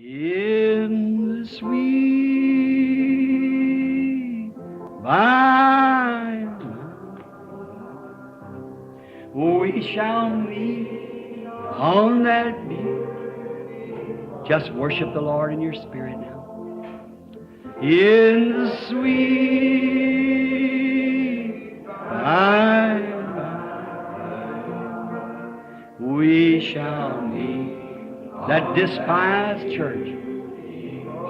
In the sweet by and by, we shall meet on that beach. Just worship the Lord in your spirit now. In the sweet by and by, we shall meet. That despised church,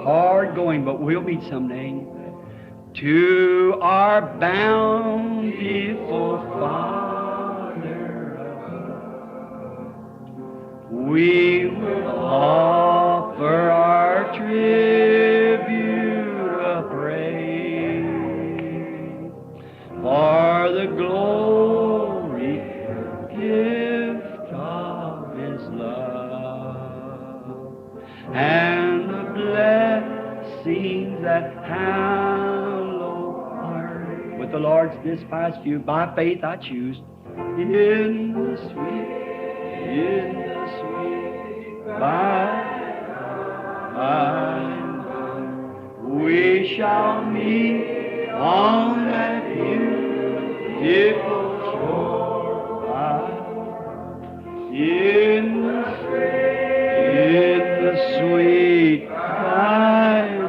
hard going, but we'll meet someday. To our bountiful Father above, we will offer our tribute of praise for the glory gift of His love and the blessings that hallow our with the Lord's despised few. By faith I choose in the sweet by and by, we shall meet on that beautiful shore in the sweet by and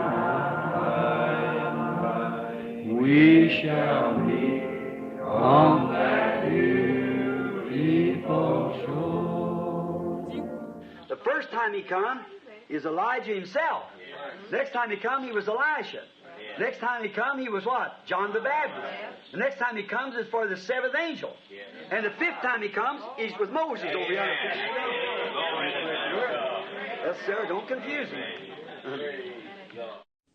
by, we shall meet on that beautiful shore. The first time he come is Elijah himself. Next time he come, he was Elisha. Next time he come, he was what? John the Baptist. The next time he comes is for the seventh angel. And the fifth time he comes is with Moses over here. Yes, sir, don't confuse me.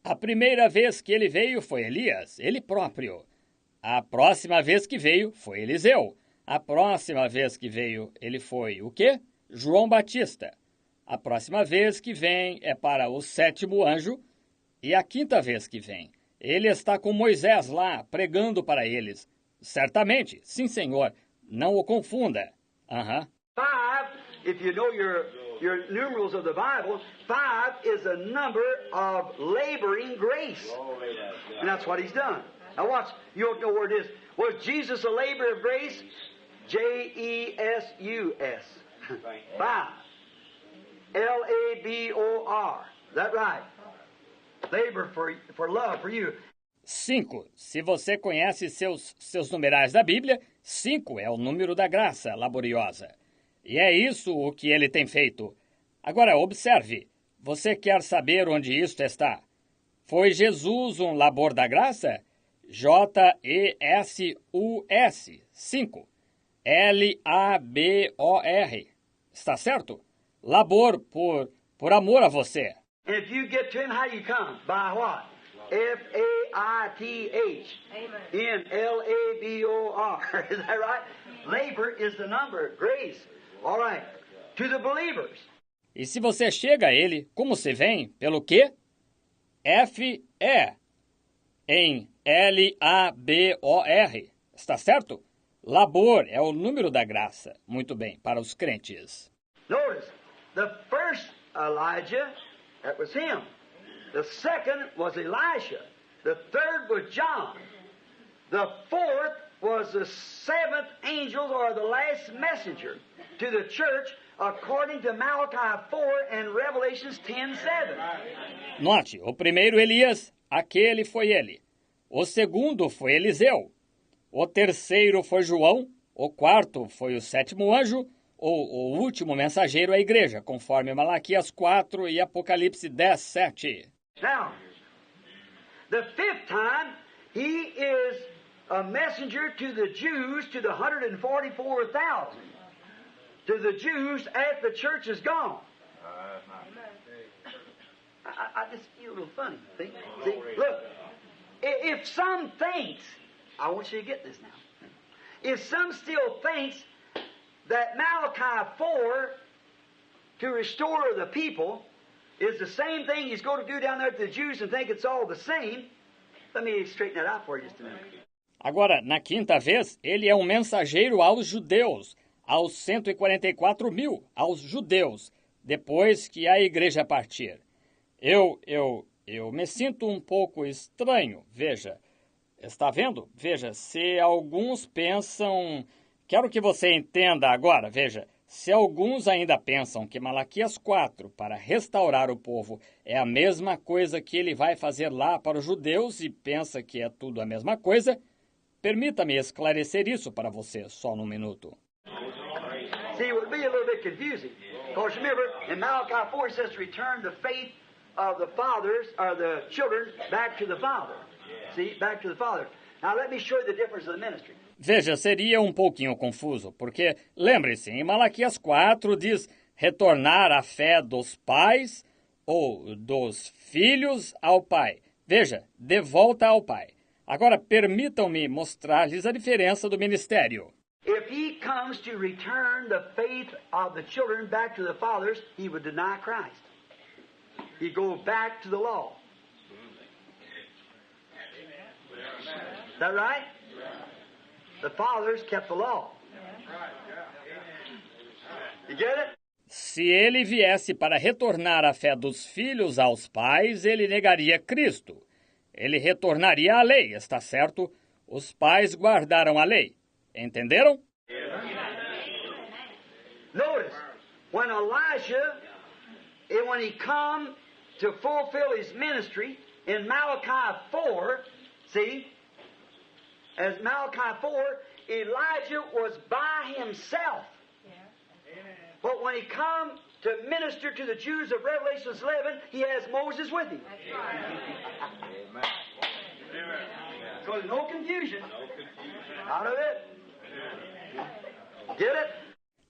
A primeira vez que ele veio foi Elias, ele próprio. A próxima vez que veio foi Eliseu. A próxima vez que veio ele foi o quê? João Batista. A próxima vez que vem é para o sétimo anjo. E a quinta vez que vem, ele está com Moisés lá, pregando para eles. Certamente, sim, Senhor, não o confunda. Five, if you know your numerals of the Bible, 5 is a number of laboring grace. And that's what he's done. Now watch, you don't know where it is. Was Jesus a labor of grace? J-E-S-U-S. 5. L-A-B-O-R. Is that right? Labor for love for you. 5. Se você conhece seus numerais da Bíblia, 5 é o número da graça laboriosa. E é isso o que ele tem feito. Agora, observe. Você quer saber onde isto está? Foi Jesus um labor da graça? J-E-S-U-S. 5. L-A-B-O-R. Está certo? Labor por amor a você. If you get to him, how you come? By what? F-A-I-T-H. N-L-A-B-O-R. Is that right? Labor is the number. Grace. All right. To the believers. E se você chega a ele, como se vem? Pelo quê? F-E. Em L-A-B-O-R. Está certo? Labor é o número da graça. Muito bem, para os crentes. Notice, the first Elijah, that was him. The second was Elisha. The third was John. The fourth was the seventh angel or the last messenger to the church according to Malachi 4 and Revelations 10:7. Note, o primeiro Elias, aquele foi ele. O segundo foi Eliseu. O terceiro foi João. O quarto foi o sétimo anjo. O último mensageiro à igreja, conforme Malaquias 4 e Apocalipse 10:7. Now, the fifth time, he is a messenger to the Jews, to the 144,000. To the Jews after the church is gone. I just feel a little funny. See, look, if some thinks, I want you to get this now. If some still thinks that Malachi 4, to restore the people, is the same thing he's going to do down there to the Jews and think it's all the same, let me straighten that out for you just a minute. Agora, na quinta vez, ele é um mensageiro aos judeus, aos 144 mil, aos judeus, depois que a igreja partir. Eu me sinto um pouco estranho. Veja, está vendo? Veja, se alguns pensam... Quero que você entenda agora, veja. Se alguns ainda pensam que Malaquias 4, para restaurar o povo, é a mesma coisa que ele vai fazer lá para os judeus e pensa que é tudo a mesma coisa, permita-me esclarecer isso para você só num minuto. See, it would be a little bit confusing. Because remember, in Malachi 4 it says to return the faith of the fathers, or the children, back to the Father. See, back to the Father. Now let me show you the difference of the ministry. Veja, seria um pouquinho confuso, porque, lembre-se, em Malaquias 4 diz retornar a fé dos pais ou dos filhos ao pai. Veja, de volta ao pai. Agora, permitam-me mostrar-lhes a diferença do ministério. If he comes to return the faith of the children back to the fathers, he would deny Christ. He'd go back to the law. Is that right? The fathers kept the law. You get it? Se ele viesse para retornar a fé dos filhos aos pais, ele negaria Cristo. Ele retornaria à lei, está certo? Os pais guardaram a lei. Entenderam? Notice, when Elijah, when he come to fulfill his ministry in Malachi 4, see, as Malachi 4, Elijah was by himself. But when he come to minister to the Jews of Revelation 11, he has Moses with him. Amen. So there's no confusion out of it. Get it?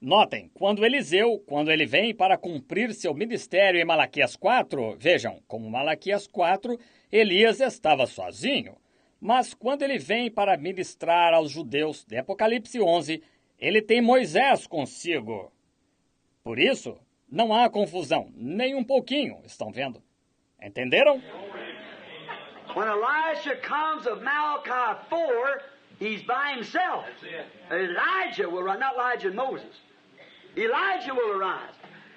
Notem, quando ele vem para cumprir seu ministério em Malaquias 4, vejam, como Malaquias 4, Elias estava sozinho. Mas quando ele vem para ministrar aos judeus de Apocalipse 11, ele tem Moisés consigo. Por isso, não há confusão, nem um pouquinho, estão vendo? Entenderam? When Elisha comes of Malachi 4, he's by himself. Elijah will rise, not Elijah and Moses. Elijah will arise.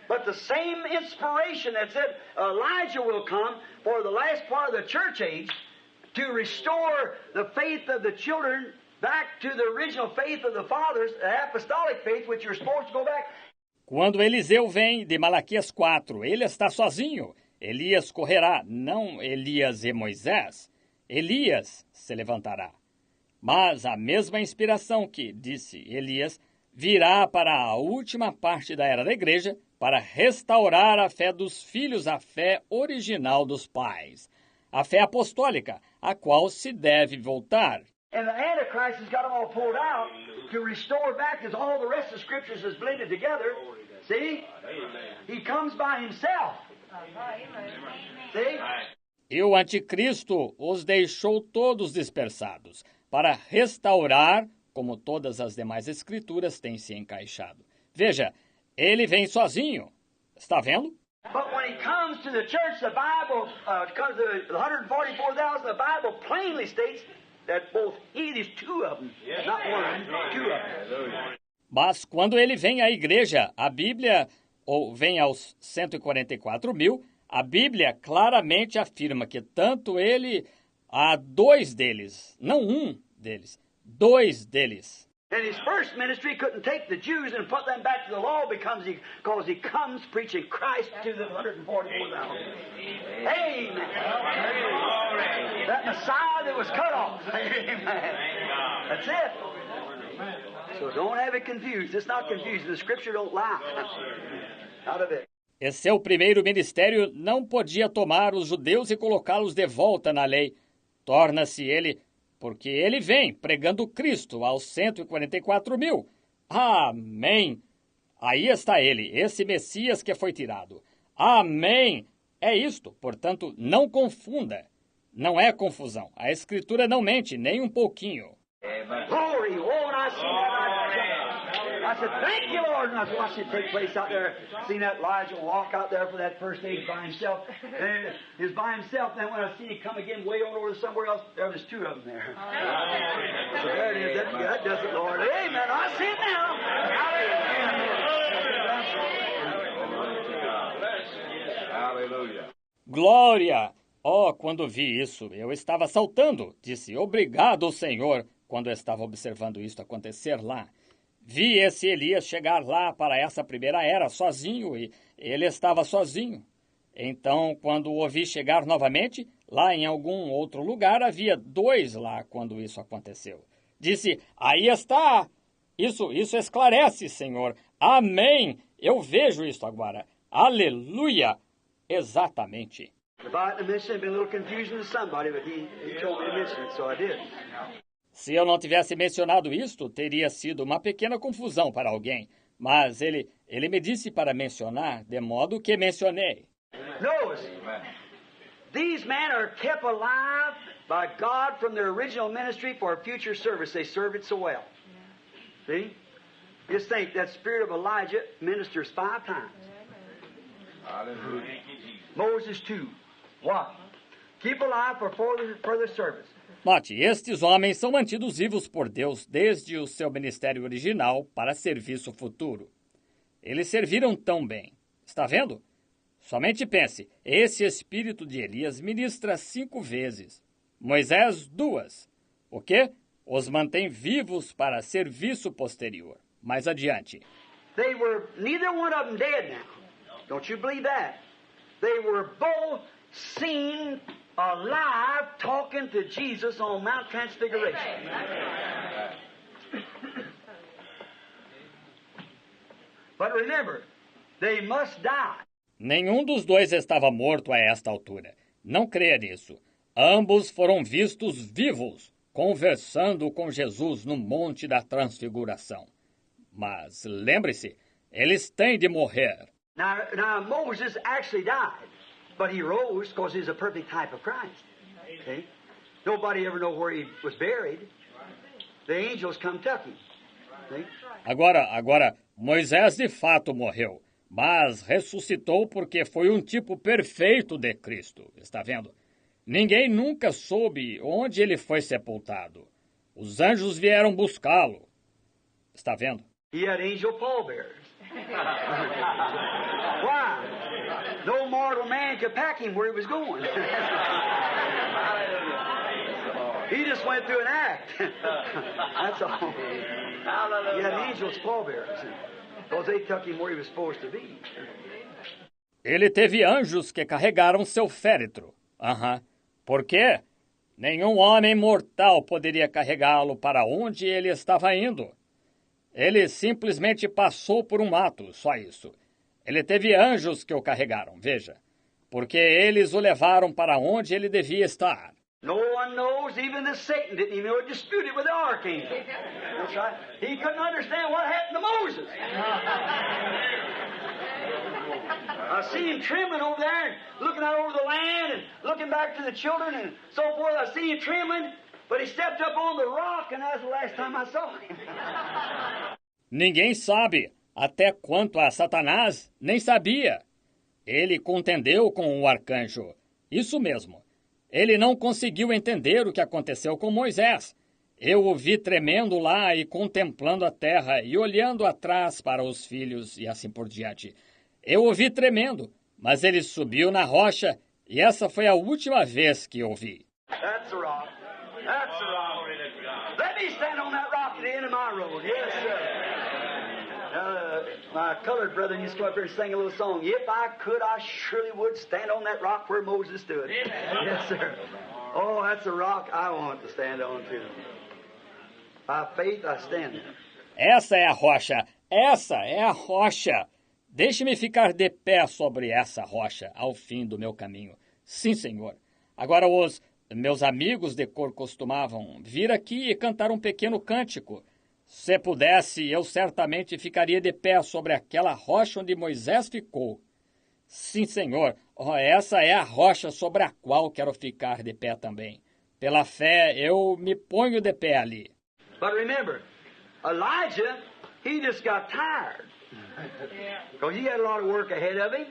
But the same inspiration that said Elijah will come for the last part of the church age to restore the faith of the children back to the original faith of the fathers, the apostolic faith, which you're supposed to go back. Quando Eliseu vem de Malaquias 4, ele está sozinho. Elias correrá, não Elias e Moisés. Elias se levantará. Mas a mesma inspiração que, disse Elias, virá para a última parte da era da igreja para restaurar a fé dos filhos, a fé original dos pais. A fé apostólica, a qual se deve voltar. And the Antichrist has got them all pulled out to restore back, because all the rest of the scriptures is blended together. See? He comes by himself. See? E o anticristo os deixou todos dispersados, para restaurar, como todas as demais escrituras têm se encaixado. Veja, ele vem sozinho. Está vendo? But when he comes to the church, the Bible, comes to the 144,000, the Bible plainly states that both he, there's two of them, not one, two of them. Mas quando ele vem à igreja, a Bíblia, ou vem aos 144.000, a Bíblia claramente afirma que tanto ele, há dois deles, não um deles, dois deles. And his first ministry couldn't take the Jews and put them back to the law because he comes preaching Christ to the 144,000. Amen. That Messiah that was cut off. Amen. That's it. So don't have it confused. It's not confused. The Scripture don't lie. Out of it. E seu primeiro ministério não podia tomar os judeus e colocá-los de volta na lei. Torna-se ele, porque ele vem pregando Cristo aos 144.000. Amém! Aí está ele, esse Messias que foi tirado. Amém! É isto, portanto, não confunda. Não é confusão. A Escritura não mente, nem um pouquinho. Glory! Oh, and I seen that. I said, thank you, Lord. And I watched it take place out there. Seen that Elijah walk out there for that first age by himself. And he was by himself. Then when I seen him come again way over somewhere else, there was two of them there. So there it is. That does it, Lord. Amen. I see it now. Hallelujah. Hallelujah. Glória! Oh, quando vi isso, eu estava saltando. Disse, obrigado, Senhor, quando eu estava observando isso acontecer lá. Vi esse Elias chegar lá para essa primeira era sozinho e ele estava sozinho. Então, quando o ouvi chegar novamente, lá em algum outro lugar, havia 2 lá quando isso aconteceu. Disse, aí está! Isso esclarece, Senhor. Amém! Eu vejo isso agora. Aleluia! Exatamente. Se eu não tivesse mencionado isto, teria sido uma pequena confusão para alguém. Mas ele me disse para mencionar, de modo que mencionei. Notice, these men are kept alive by God from their original ministry for future service. They serve it so well. See? Just think, that spirit of Elijah ministers 5 times. Hallelujah. Moses 2. What? Keep alive for further service. Note, estes homens são mantidos vivos por Deus desde o seu ministério original para serviço futuro. Eles serviram tão bem. Está vendo? Somente pense, esse espírito de Elias ministra 5 vezes. Moisés 2. O quê? Os mantém vivos para serviço posterior. Mais adiante. They were neither one of them dead now. Don't you believe that? They were both seen alive talking to Jesus on Mount Transfiguration. But remember, they must die. Nenhum dos 2 estava morto a esta altura. Não creia nisso. Ambos foram vistos vivos, conversando com Jesus no Monte da Transfiguração. Mas lembre-se, eles têm de morrer. Now Moses actually died, but he rose because he's a perfect type of Christ. Okay? Nobody ever know where he was buried. The angels come took him. See? Agora, Moisés de fato morreu, mas ressuscitou porque foi um tipo perfeito de Cristo. Está vendo? Ninguém nunca soube onde ele foi sepultado. Os anjos vieram buscá-lo. Está vendo? He had angel pallbearers. Why? No mortal man could pack him where he was going. He just went through an act. That's all. He had angels pallbearers because they took him where he was supposed to be. Ele teve anjos que carregaram seu féretro. Por quê? Nenhum homem mortal poderia carregá-lo para onde ele estava indo. Ele simplesmente passou por um ato, só isso. Ele teve anjos que o carregaram, veja. Porque eles o levaram para onde ele devia estar. No one knows, even the Satan didn't even know it, disputed with the archangel. That's right. He couldn't understand what happened to Moses. I see him trembling over there and looking out over the land and looking back to the children and so forth. I see him trembling, but he stepped up on the rock and that's the last time I saw him. Ninguém sabe, até quanto a Satanás, nem sabia. Ele contendeu com o arcanjo. Isso mesmo. Ele não conseguiu entender o que aconteceu com Moisés. Eu o vi tremendo lá e contemplando a terra e olhando atrás para os filhos e assim por diante. Eu o vi tremendo, mas ele subiu na rocha e essa foi a última vez que eu vi. That's the rock. That's the rock. Let me stand on that rock at the end of my road. Yes, sir. My colored brother used to come up here and sing a little song. If I could, I surely would stand on that rock where Moses stood. Yes, sir. Oh, that's the rock I want to stand on too. By faith, I stand there. Essa é a rocha. Essa é a rocha. Deixe-me ficar de pé sobre essa rocha ao fim do meu caminho. Sim, Senhor. Agora os meus amigos de cor costumavam vir aqui e cantar um pequeno cântico. Se pudesse, eu certamente ficaria de pé sobre aquela rocha onde Moisés ficou. Sim, Senhor, essa é a rocha sobre a qual quero ficar de pé também. Pela fé, eu me ponho de pé ali. But remember, Elijah, he just got tired. Because he had a lot of work ahead of him.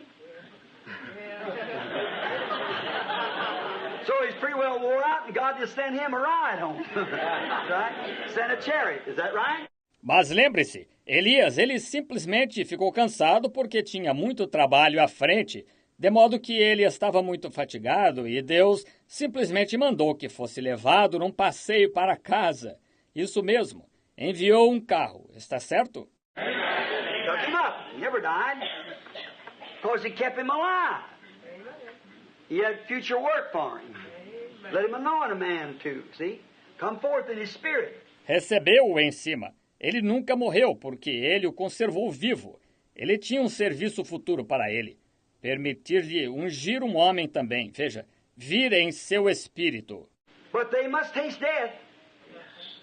So he's pretty well wore out, and God just sent him a ride home. Right? Sent a chariot, is that right? Mas lembre-se, Elias, ele simplesmente ficou cansado porque tinha muito trabalho à frente. de modo que ele estava muito fatigado e Deus simplesmente mandou que fosse levado num passeio para casa. Isso mesmo, enviou um carro, está certo? Took him up. He never died. Because he kept him alive. He had future work for him. Let him anoint a man too, see? Come forth in his spirit. Recebeu-o em cima. Ele nunca morreu, porque ele o conservou vivo. Ele tinha um serviço futuro para ele. Permitir-lhe ungir um homem também. Veja, vir em seu espírito. But they must taste death.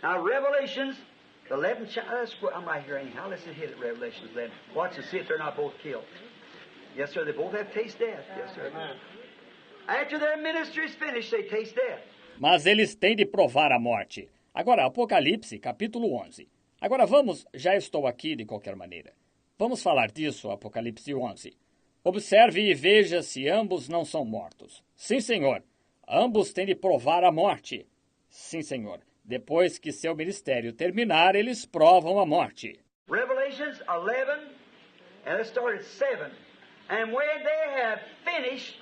Now, Revelations 11, I'm right here anyhow. Let's hit it, Revelations 11. Watch and see if they're not both killed. Yes, sir, they both have taste death. Yes, sir. After their ministry is finished, they taste death. Mas eles têm de provar a morte. Agora, Apocalipse, capítulo 11. Agora vamos, já estou aqui de qualquer maneira. Vamos falar disso, Apocalipse 11. Observe e veja se ambos não são mortos. Sim, senhor. Ambos têm de provar a morte. Sim, senhor. Depois que seu ministério terminar, eles provam a morte. Revelations 11, and let's start at 7. And when they have finished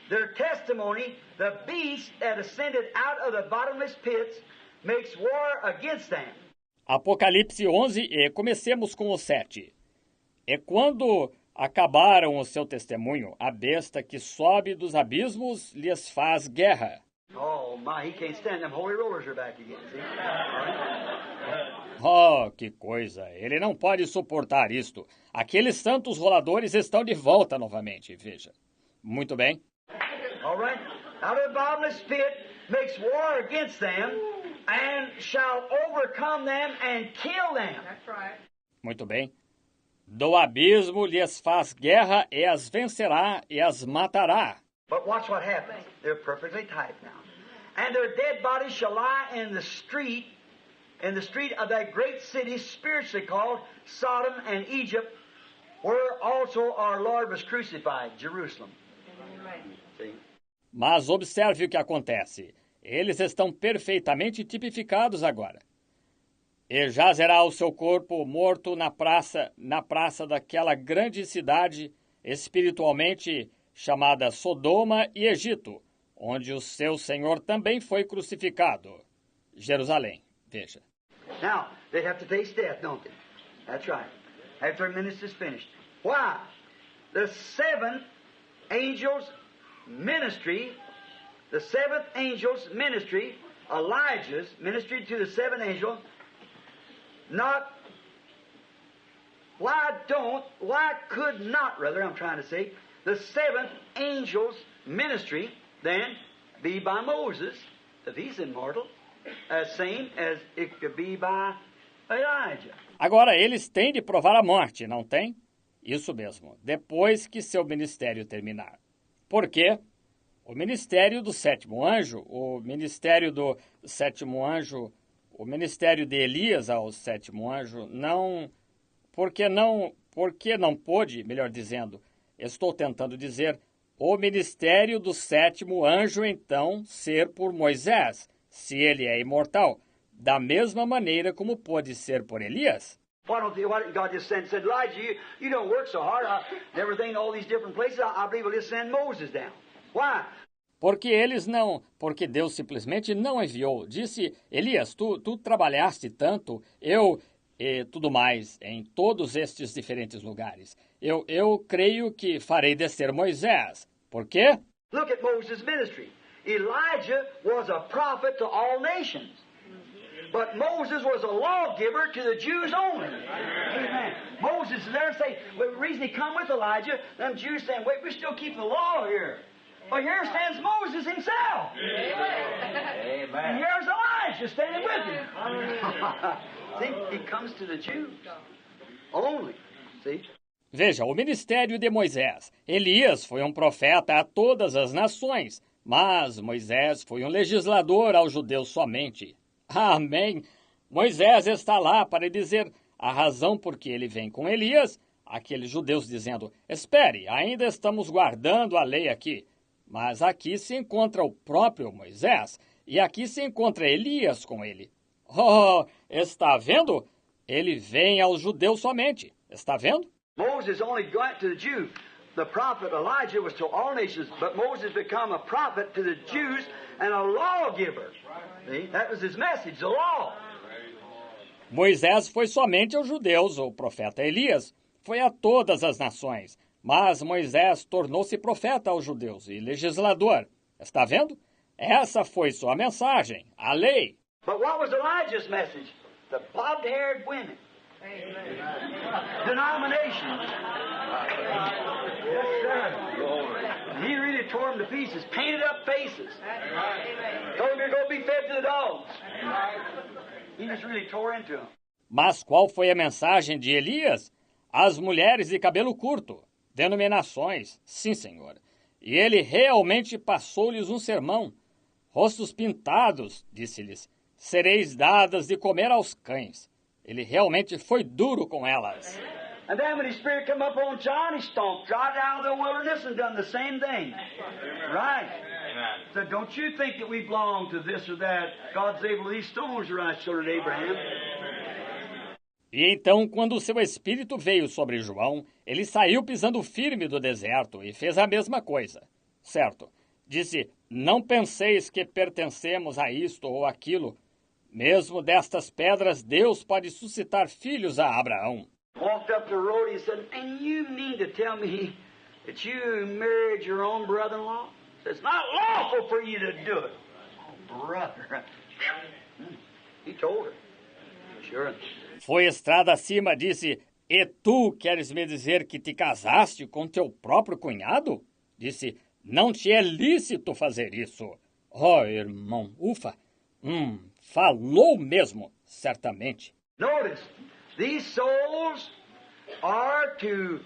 their testimony, the beast that ascended out of the bottomless pits makes war against them. Apocalipse 11, e comecemos com o 7. E quando acabaram o seu testemunho, a besta que sobe dos abismos lhes faz guerra. Oh, my, he can't stand them holy rollers are back again, see? Oh, que coisa! Ele não pode suportar isto. Aqueles santos roladores estão de volta novamente, veja. Muito bem. All right. Out of the bottomless pit makes war against them and shall overcome them and kill them. That's right. Muito bem. Do abismo lhes faz guerra e as vencerá e as matará. But watch what happens. They're perfectly tight now. And their dead bodies shall lie in the street of that great city spiritually called Sodom and Egypt, where also our Lord was crucified, Jerusalem. See? Mas observe o que acontece. Eles estão perfeitamente tipificados agora. E jazerá o seu corpo morto na praça daquela grande cidade espiritualmente chamada Sodoma e Egito, onde o seu Senhor também foi crucificado. Jerusalém, veja. Now, they have to taste death, don't they? That's right. After a ministry is finished. Why? The seventh angel's ministry, Elijah's ministry to the seven angels, the seventh angel's ministry then be by Moses, if he's immortal, as same as it could be by Elijah. Agora, eles têm de provar a morte, não tem? Isso mesmo, depois que seu ministério terminar. Por quê? O ministério do sétimo anjo, o ministério de Elias ao sétimo anjo, porque não pôde, melhor dizendo, estou tentando dizer, o ministério do sétimo anjo, então, ser por Moisés, se ele é imortal, da mesma maneira como pôde ser por Elias. Why don't God just said, Elijah, you don't work so hard, everything in all these different places, I believe we'll just send Moses down. Why? Porque Deus simplesmente não enviou. Disse, Elias, tu trabalhaste tanto, eu e tudo mais, em todos estes diferentes lugares. Eu creio que farei descer Moisés. Por quê? Look at Moses' ministry. Elijah was a prophet to all nations. But Moses was a lawgiver to the Jews only. Amen. Moses is there and say, well, the reason he come with Elijah, them Jews saying, wait, we still keep the law here. But here stands Moses himself. Amen. And here's Elijah standing with him. See, he comes to the Jews only. See? Veja, o ministério de Moisés. Elias foi um profeta a todas as nações, mas Moisés foi um legislador aos judeus somente. Amém! Moisés está lá para dizer a razão por que ele vem com Elias, aqueles judeus dizendo, espere, ainda estamos guardando a lei aqui. Mas aqui se encontra o próprio Moisés, e aqui se encontra Elias com ele. Oh, está vendo? Ele vem aos judeus somente. Está vendo? Moses only went to the Jew. The prophet Elijah was to all nations, but Moses became a prophet to the Jews and a lawgiver. See? That was his message, the law. Moisés foi somente aos judeus, o profeta Elias foi a todas as nações, mas Moisés tornou-se profeta aos judeus e legislador. Está vendo? Essa foi sua mensagem, a lei. But what was Elijah's message? The bobbed-haired women. Denominations. Yes, sir. He really tore them to pieces, painted up faces. Told them to go be fed to the dogs. He just really tore into them. Mas qual foi a mensagem de Elias? As mulheres de cabelo curto, denominações, sim, senhor. E ele realmente passou-lhes um sermão. Rostos pintados, disse-lhes, sereis dadas de comer aos cães. Ele realmente foi duro com elas. And then when his spirit come up on John, he stomped right out of the wilderness and done the same thing. Right. So don't you think that we belong to this or that. God's able, these stones are our children of Abraham. E então, quando o seu espírito veio sobre João, ele saiu pisando firme do deserto e fez a mesma coisa. Certo. Disse, não penseis que pertencemos a isto ou aquilo. Mesmo destas pedras, Deus pode suscitar filhos a Abraão. Walked up the road, he said, and you mean to tell me that you married your own brother-in-law? It's not lawful for you to do it. Oh, brother. He told her. Sure. Foi estrada acima, disse, e tu queres me dizer que te casaste com teu próprio cunhado? Disse, não te é lícito fazer isso. Oh, irmão, ufa. Falou mesmo, certamente. Notice, these souls are to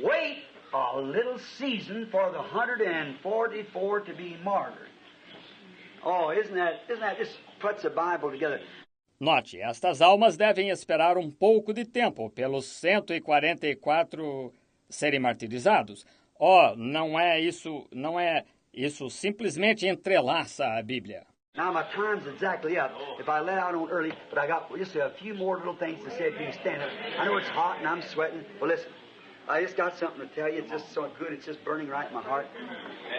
wait a little season for the 144 to be martyred. Oh, isn't that just puts the Bible together? Note, estas almas devem esperar um pouco de tempo pelos 144 serem martirizados. Oh, não é isso simplesmente entrelaça a Bíblia. Now my time's exactly up. If I let out on early, but I got just a few more little things to say if you can stand up. I know it's hot and I'm sweating. Well, listen, I just got something to tell you. It's just so good. It's just burning right in my heart.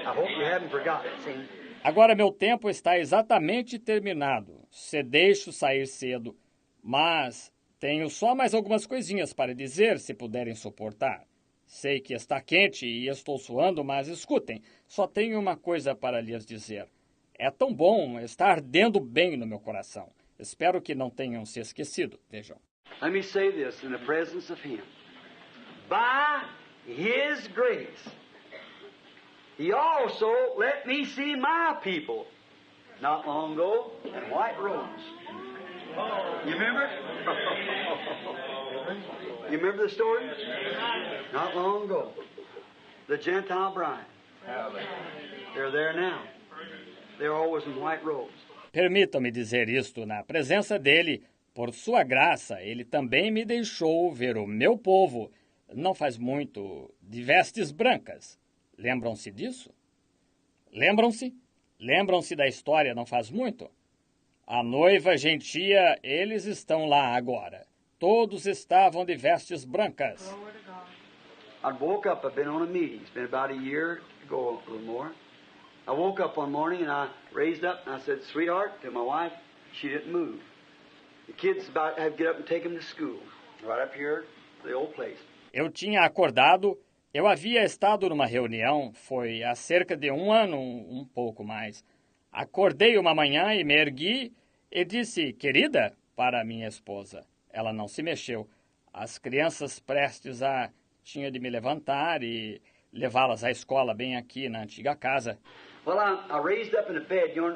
I hope you haven't forgotten it, see? Agora meu tempo está exatamente terminado. Se deixo sair cedo. Mas tenho só mais algumas coisinhas para dizer, se puderem suportar. Sei que está quente e estou suando, mas escutem. Só tenho uma coisa para lhes dizer. É tão bom, está ardendo bem no meu coração. Espero que não tenham se esquecido, vejam. Let me say this in the presence of Him. By His grace, He also let me see my people not long ago in white robes. You remember? You remember the story? Not long ago. The Gentile bride. They're there now. They're always in white robes. Permitam-me dizer isto na presença dele. Por sua graça, ele também me deixou ver o meu povo, não faz muito, de vestes brancas. Lembram-se disso? Lembram-se? Lembram-se da história não faz muito? A noiva gentia, eles estão lá agora. Todos estavam de vestes brancas. I woke up, I've been on a meeting. It's been about a year ago, a little more. I woke up one morning and I raised up and I said, sweetheart, to my wife, she didn't move. The kids about to have to get up and take them to school. Right up here, the old place. Eu tinha acordado, eu havia estado numa reunião, foi há cerca de um ano, um pouco mais. Acordei uma manhã e me ergui e disse, querida, para minha esposa. Ela não se mexeu. As crianças prestes a... Tinha de me levantar e levá-las à escola bem aqui na antiga casa. Well, I raised up in the bed. You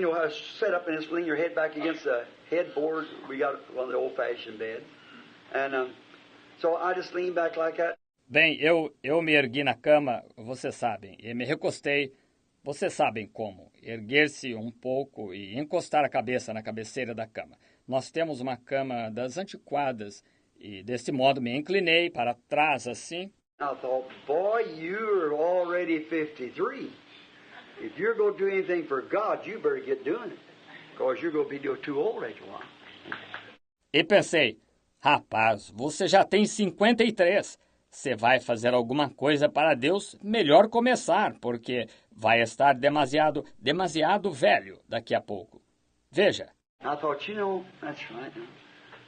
know how I set up and just lean your head back against the headboard. We got one of the old-fashioned beds. And so I just leaned back like that. Bem, eu me ergui na cama, vocês sabem, e me recostei, vocês sabem como, erguer-se um pouco e encostar a cabeça na cabeceira da cama. Nós temos uma cama das antiquadas e desse modo me inclinei para trás assim. I thought, boy, you're already 53. If you're going to do anything for God, you better get doing it. Because you're going to be too old after a while. E pensei, rapaz, você já tem 53. você vai fazer alguma coisa para Deus, melhor começar, porque vai estar demasiado velho daqui a pouco. Veja. I thought, that's right.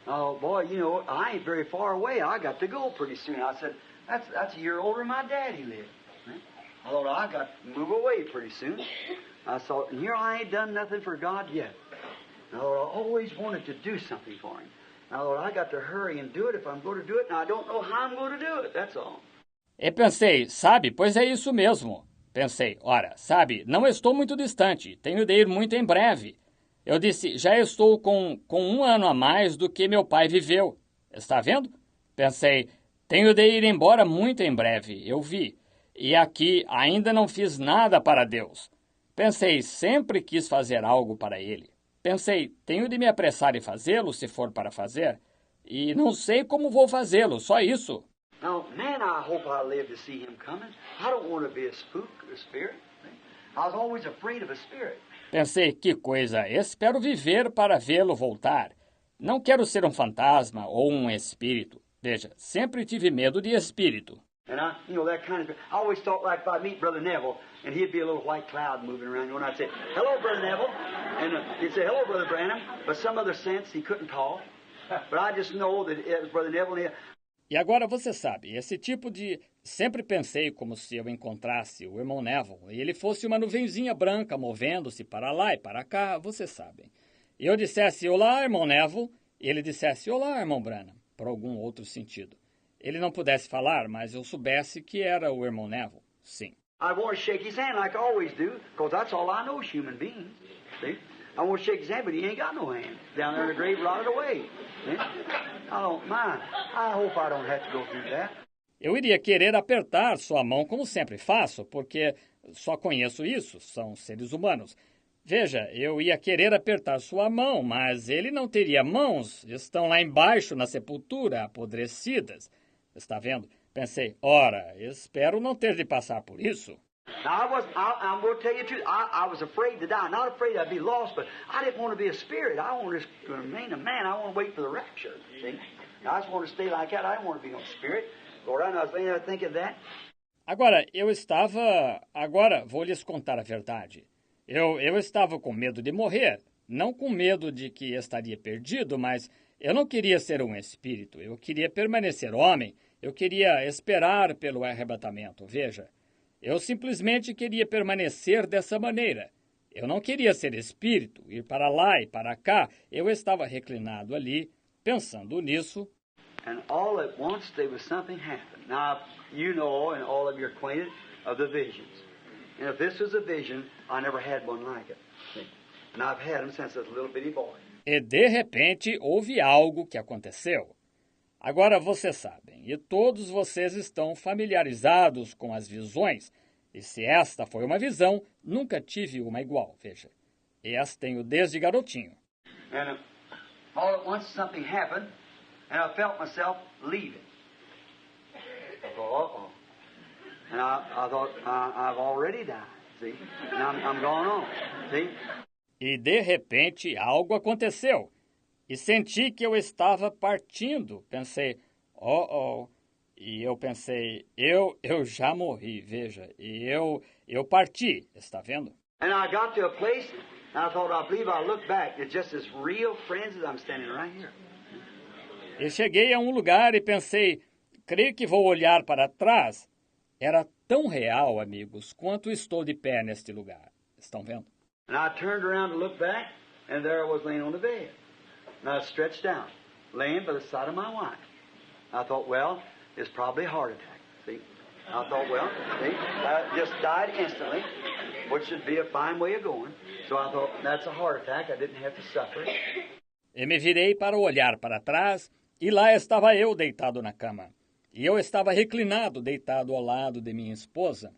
Oh, boy, I ain't very far away. I got to go pretty soon. I said, that's a year older than my daddy lived. I thought, I got to move away pretty soon. I thought, and here I ain't done nothing for God yet. I thought, I always wanted to do something for Him. I thought, I got to hurry and do it if I'm going to do it, and I don't know how I'm going to do it, that's all. E pensei, sabe, pois é isso mesmo. Pensei, ora, sabe, não estou muito distante, tenho de ir muito em breve. Eu disse, já estou com 1 ano a mais do que meu pai viveu. Está vendo? Pensei, tenho de ir embora muito em breve, eu vi. E aqui ainda não fiz nada para Deus. Pensei, sempre quis fazer algo para Ele. Pensei, tenho de me apressar e fazê-lo, se for para fazer. E não sei como vou fazê-lo, só isso. Now, man, I hope I live to see Him coming. I don't want to be a spook or a spirit. I was always afraid of a spirit. Pensei, que coisa, espero viver para vê-lo voltar. Não quero ser um fantasma ou um espírito. Veja, sempre tive medo de espírito. And that kind of, I always thought like if I meet Brother Neville, and he'd be a little white cloud moving around, and I'd say, hello, Brother Neville, and he'd say, hello, Brother Branham, but some other sense he couldn't talk. But I just know that it was Brother Neville. E agora você sabe, esse tipo de... Sempre pensei como se eu encontrasse o irmão Neville e ele fosse uma nuvenzinha branca movendo-se para lá e para cá, você sabe. E eu dissesse, olá, irmão Neville, e ele dissesse, olá, irmão Branham, por algum outro sentido. Ele não pudesse falar, mas eu soubesse que era o irmão Neville, sim. I want to shake his hand like I always do, because that's all I know is human beings. See? I want to shake his hand, but he ain't got no hand. Down there in the grave, rotted away. See? I don't mind. I hope I don't have to go through that. Eu iria querer apertar sua mão como sempre faço, porque só conheço isso, são seres humanos. Veja, eu ia querer apertar sua mão, mas ele não teria mãos, estão lá embaixo na sepultura, apodrecidas. Está vendo? Pensei, ora, espero não ter de passar por isso. Now, I'm going to tell you the truth. I was afraid to die. Not afraid I'd be lost, but I didn't want to be a spirit. I wanted to remain a man. I want to wait for the rapture. See? I just want to stay like that. I didn't want to be no spirit. Lord, I was laying there thinking that. Agora vou lhes contar a verdade. Eu estava com medo de morrer. Não com medo de que estaria perdido, mas eu não queria ser um espírito. Eu queria permanecer homem. Eu queria esperar pelo arrebatamento. Veja. Eu simplesmente queria permanecer dessa maneira. Eu não queria ser espírito, ir para lá e para cá. Eu estava reclinado ali, pensando nisso. And all at once there was something happened. Now, you know, and all of you are acquainted of the visions. And if this was a vision, I never had one like it. See? And I've had them since I was a little bitty boy. E de repente houve algo que aconteceu. Agora vocês sabem, e todos vocês estão familiarizados com as visões, e se esta foi uma visão, nunca tive uma igual, veja. E as tenho desde garotinho. And all at once something happened, and I felt myself leaving. I thought, uh-oh. And I thought, I've already died, see? And I'm going on, see? E de repente algo aconteceu. E senti que eu estava partindo. Pensei, E eu pensei, eu já morri, veja. E eu parti, está vendo? And I got to a place, and I thought, I believe I look back. It's just as real friends as I'm standing right here. E cheguei a um lugar e pensei, creio que vou olhar para trás. Era tão real, amigos, quanto estou de pé neste lugar. Estão vendo? And I turned around to look back, and there I was laying on the bed. And I was stretched out, laying by the side of my wife. I thought, well, it's probably a heart attack, see? I thought, well, see, I just died instantly, which would be a fine way of going. So I thought, that's a heart attack. I didn't have to suffer. E me virei para olhar para trás, e lá estava eu deitado na cama. E eu estava reclinado, deitado ao lado de minha esposa.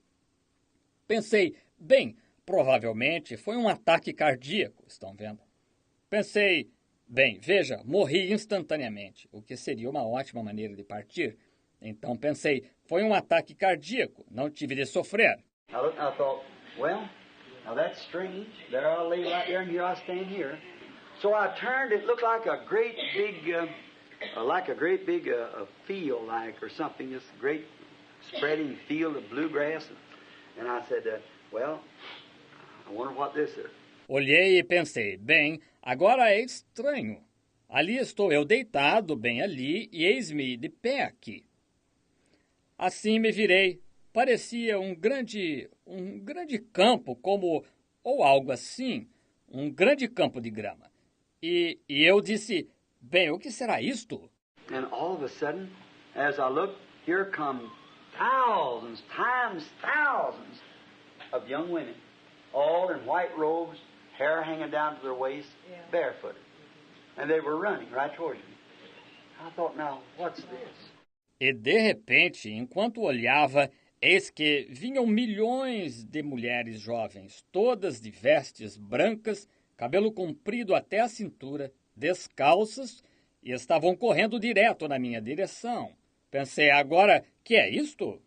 Pensei, bem, provavelmente foi um ataque cardíaco, estão vendo? Pensei, bem, veja, morri instantaneamente, o que seria uma ótima maneira de partir. Então pensei, foi um ataque cardíaco, não tive de sofrer. I thought, well, now that's strange. There I lay right there, and here I stand here. So I turned, it looked like a great big like a great big field, like, or something, this great spreading field of bluegrass. And I said, well, I wonder what this is. Olhei e pensei, bem, agora é estranho. Ali estou eu deitado, bem ali, e eis-me de pé aqui. Assim me virei. Parecia um grande campo, como, ou algo assim, um grande campo de grama. E eu disse, bem, o que será isto? And all of a sudden, as I looked, here come thousands times thousands of young women, all in white robes, hair hanging down to their waist, barefooted. And they were running right towards me. I thought, now, what's this? E de repente, enquanto olhava, eis que vinham milhões de mulheres jovens, todas de vestes brancas, cabelo comprido até a cintura, descalças, e estavam correndo direto na minha direção. Pensei, agora, que é isto?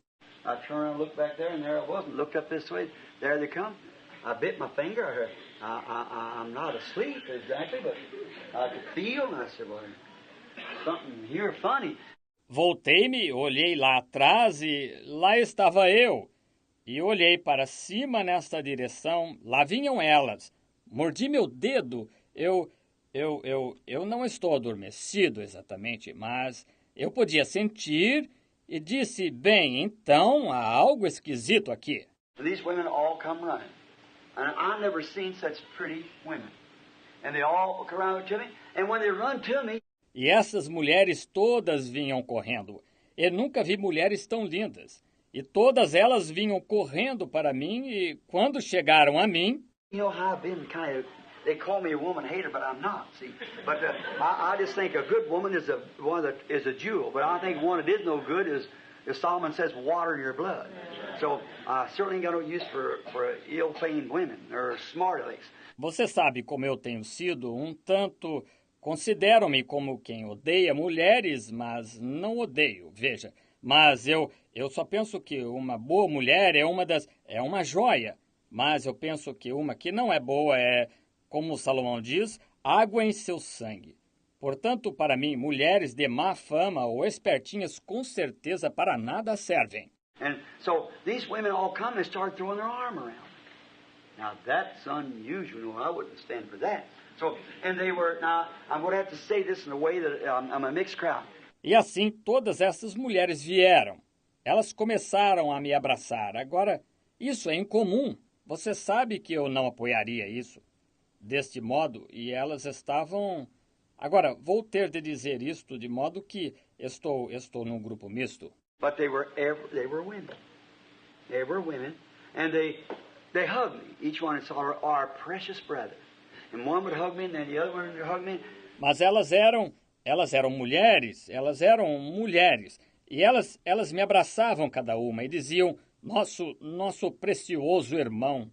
I turned around and looked back there, and there I wasn't. Looked up this way, there they come. I bit my finger. I'm not asleep exactly, but I could feel, and I said, well, something here funny. Voltei-me, olhei lá atrás e lá estava eu. E olhei para cima nesta direção, lá vinham elas. Mordi meu dedo. Eu não estou adormecido exatamente, mas eu podia sentir e disse, bem, então há algo esquisito aqui. And these women all come running. And I've never seen such pretty women. And they all look around to me, and when they run to me, E essas mulheres todas vinham correndo. Eu nunca vi mulheres tão lindas. E todas elas vinham correndo para mim e quando chegaram a mim... you know how I've been kind of, they call me a woman hater, but I'm not, see. But I just think a good woman is one that is a jewel. But I think one that is no good is, as Solomon says, water your blood. So I certainly ain't got no use for ill-famed women or smart alecks. Você sabe como eu tenho sido um tanto... Considero-me como quem odeia mulheres, mas não odeio, veja. Mas eu só penso que uma boa mulher é uma joia. Mas eu penso que uma que não é boa é, como Salomão diz, água em seu sangue. Portanto, para mim, mulheres de má fama ou espertinhas com certeza para nada servem. And so these women all come and start throwing their arm around. Now that's unusual. No, I wouldn't stand for that. So, and they were, now, I'm going to have to say this in a way that I'm a mixed crowd. E assim todas essas mulheres vieram. Elas começaram a me abraçar. Agora, isso é incomum. Você sabe que eu não apoiaria isso. Deste modo, e elas estavam... Agora, vou ter de dizer isto de modo que estou num grupo misto. But they were women. They were women, and they hugged me. Each one said, our precious brother. And one would hug me, and then the other one would hug me. Mas elas eram mulheres, e elas me abraçavam cada uma e diziam, nosso precioso irmão.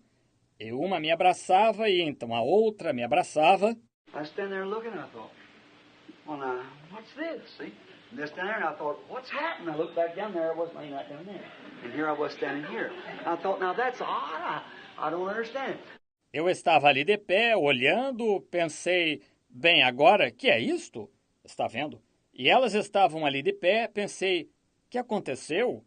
E uma me abraçava e então a outra me abraçava. I stand there looking, I thought, well now, what's this, see? And I stand there and I thought, what's happened? I looked back down there, I wasn't laying right down there. And here I was standing here. I thought, now that's odd, I don't understand it. Eu estava ali de pé, olhando, pensei, bem, agora, que é isto? Está vendo? E elas estavam ali de pé, pensei, que aconteceu?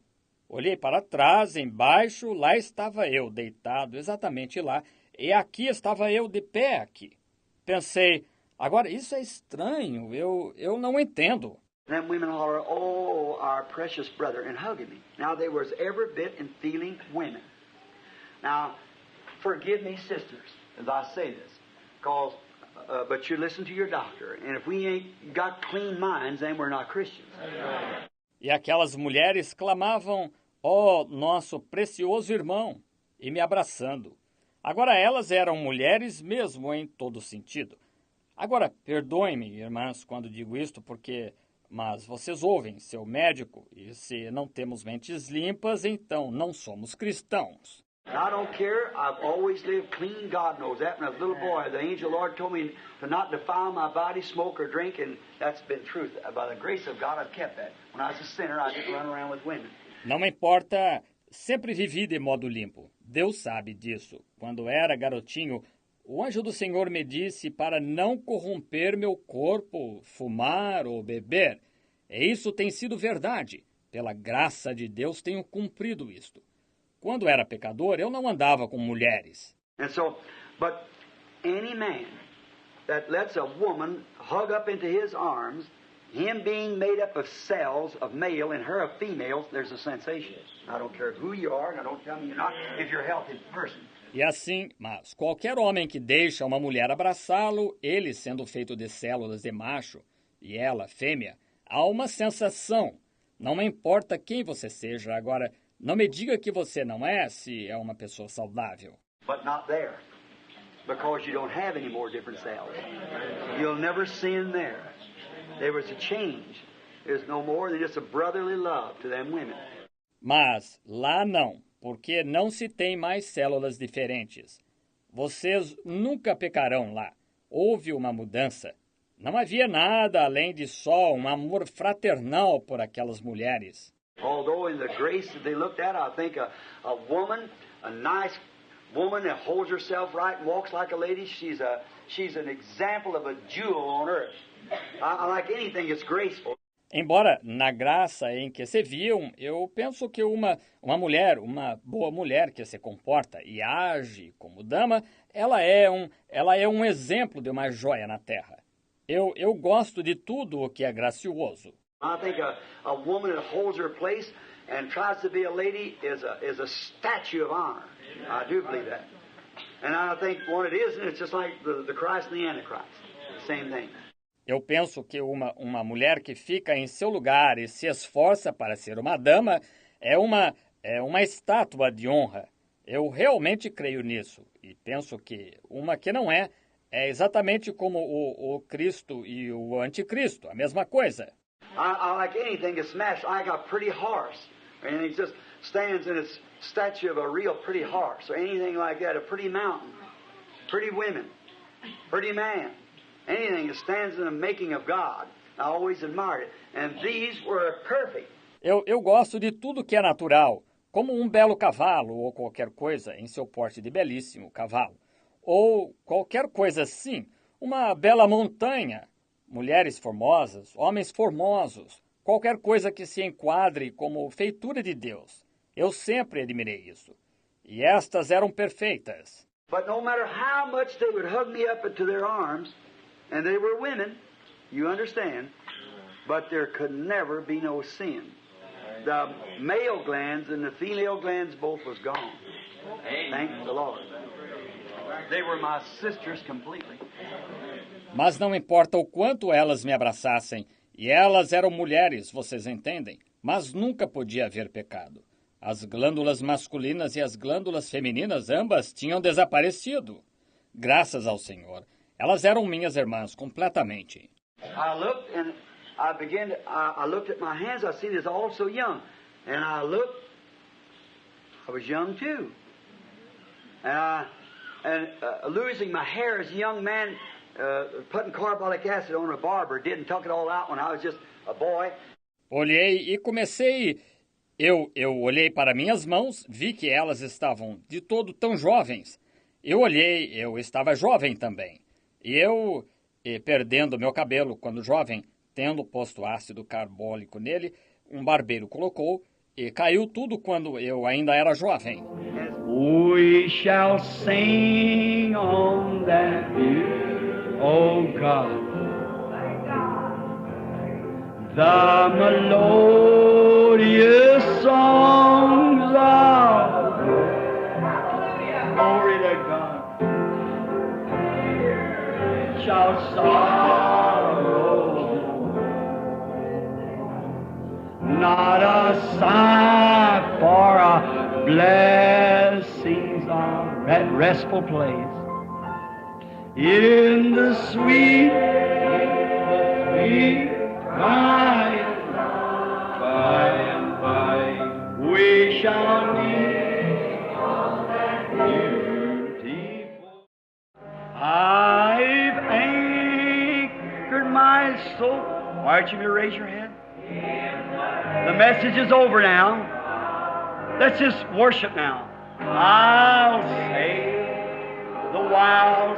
Olhei para trás, embaixo, lá estava eu, deitado, exatamente lá, e aqui estava eu de pé aqui. Pensei, agora, isso é estranho, eu não entendo. Then women holler, oh, our precious brother, and hugging me. Now, they was every bit in feeling women. Now, forgive me, sisters, as I say this, because, but you listen to your doctor, and if we ain't got clean minds, then we're not Christians. E aquelas mulheres clamavam, ó, nosso precioso irmão, e me abraçando. Agora elas eram mulheres mesmo em todo sentido. Agora, perdoem-me, irmãs, quando digo isto, mas vocês ouvem seu médico, e se não temos mentes limpas, então não somos cristãos. I don't care. I've always lived clean. God knows that. When I was a little boy, the angel Lord told me to not defile my body, smoke or drink, and that's been truth. By the grace of God, I've kept that. When I was a sinner, I didn't run around with women. Não me importa, sempre vivi de modo limpo. Deus sabe disso. Quando era garotinho, O anjo do Senhor me disse para não corromper meu corpo, fumar ou beber. E isso tem sido verdade. Pela graça de Deus tenho cumprido isto. Quando era pecador, eu não andava com mulheres. And so, but any man that lets a woman hug up into his arms, him being made up of cells of male and her of females, there's a sensation. I don't care who you are, and I don't tell me you're not, if you're a healthy person. E assim, mas qualquer homem que deixa uma mulher abraçá-lo, ele sendo feito de células de macho e ela fêmea, há uma sensação. Não me importa quem você seja. Agora, não me diga que você não é, se é uma pessoa saudável. But not there, because you don't have any more different cells. You'll never sin there. There was a change. There's no more than just a brotherly love to them women. Mas lá não, porque não se tem mais células diferentes. Vocês nunca pecarão lá. Houve uma mudança. Não havia nada além de só um amor fraternal por aquelas mulheres. Although in the grace that they looked at, I think a woman, a nice woman that holds herself right and walks like a lady, she's an example of a jewel on earth. I like anything that's graceful. Embora na graça em que se viam, eu penso que uma mulher, uma boa mulher que se comporta e age como dama, ela é um exemplo de uma joia na terra. Eu gosto de tudo o que é gracioso. I think a woman that holds her place and tries to be a lady is a statue of honor. I do believe that. And I think when it isn't, it's just like the Christ and the Antichrist. The same thing. Eu penso que uma mulher que fica em seu lugar e se esforça para ser uma dama é uma estátua de honra. Eu realmente creio nisso. E penso que uma que não é exatamente como o Cristo e o Anticristo, a mesma coisa. I like anything that's smashed. I like a pretty horse. And it just stands in its statue of a real pretty horse. Or anything like that. A pretty mountain. Pretty women. Pretty man. Anything that stands in the making of God. I always admired it. And these were perfect. Eu gosto de tudo que é natural, como um belo cavalo ou qualquer coisa em seu porte de belíssimo cavalo. Ou qualquer coisa assim, uma bela montanha, mulheres formosas, homens formosos, qualquer coisa que se enquadre como feitura de Deus. Eu sempre admirei isso. E estas eram perfeitas. But no matter how much they would hug me up into their arms, and they were women, you understand, but there could never be no sin. The male glands and the female glands both was gone. Thank the Lord. They were my sisters completely. Mas não importa o quanto elas me abraçassem, e elas eram mulheres, vocês entendem? Mas nunca podia haver pecado. As glândulas masculinas e as glândulas femininas, ambas, tinham desaparecido. Graças ao Senhor. Elas eram minhas irmãs completamente. I looked and I looked at my hands. I seen it's all so young, and I looked. I was young too, and losing my hair as a young man, putting carbolic acid on a barber didn't tuck it all out when I was just a boy. Olhei e comecei. Eu olhei para minhas mãos, vi que elas estavam de todo tão jovens. Eu estava jovem também. E perdendo meu cabelo quando jovem, tendo posto ácido carbólico nele, um barbeiro colocou e caiu tudo quando eu ainda era jovem. We shall sing on that hill, oh God, the melodious songs of glory to God shall sorrow not a sigh for a blessings of that restful place in the sweet by and by we shall meet on that beautiful. I've anchored my soul. Why don't you raise your hand? The message is over now. Let's just worship now. I'll say the while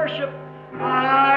worship. I